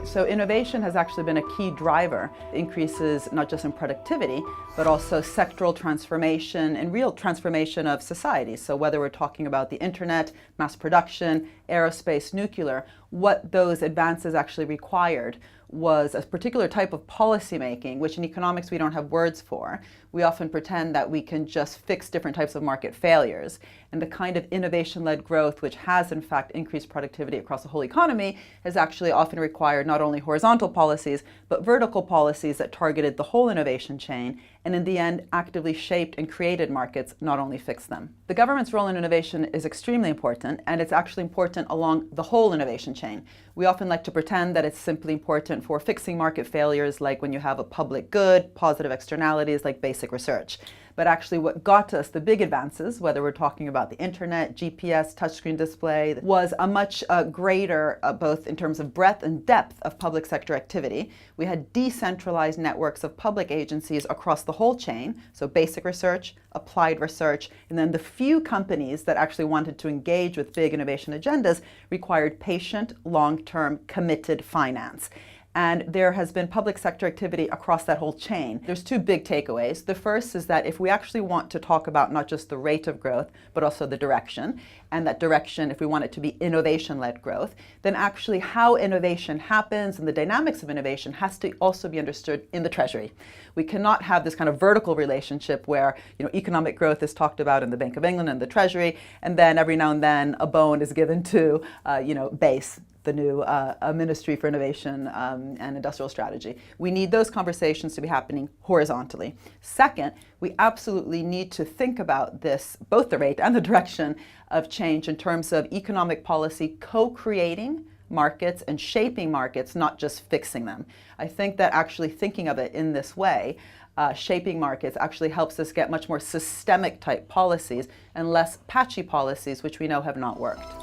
So innovation has actually been a key driver. Increases not just in productivity, but also sectoral transformation and real transformation of society. So whether we're talking about the internet, mass production, aerospace, nuclear, what those advances actually required was a particular type of policy making, which in economics we don't have words for. We often pretend that we can just fix different types of market failures. And the kind of innovation-led growth, which has in fact increased productivity across the whole economy, has actually often required not only horizontal policies, but vertical policies that targeted the whole innovation chain, and in the end actively shaped and created markets, not only fixed them. The government's role in innovation is extremely important, and it's actually important along the whole innovation chain. We often like to pretend that it's simply important for fixing market failures, like when you have a public good, positive externalities like basic research. But actually what got us the big advances, whether we're talking about the internet, GPS, touchscreen display, was a much greater, both in terms of breadth and depth of public sector activity. We had decentralized networks of public agencies across the whole chain, so basic research, applied research, and then the few companies that actually wanted to engage with big innovation agendas required patient, long-term, committed finance. And there has been public sector activity across that whole chain. There's two big takeaways. The first is that if we actually want to talk about not just the rate of growth, but also the direction, and that direction, if we want it to be innovation-led growth, then actually how innovation happens and the dynamics of innovation has to also be understood in the Treasury. We cannot have this kind of vertical relationship where economic growth is talked about in the Bank of England and the Treasury, and then every now and then a bone is given to BASE, the new Ministry for Innovation and Industrial Strategy. We need those conversations to be happening horizontally. Second, we absolutely need to think about this, both the rate and the direction of change in terms of economic policy co-creating markets and shaping markets, not just fixing them. I think that actually thinking of it in this way, shaping markets actually helps us get much more systemic type policies and less patchy policies, which we know have not worked.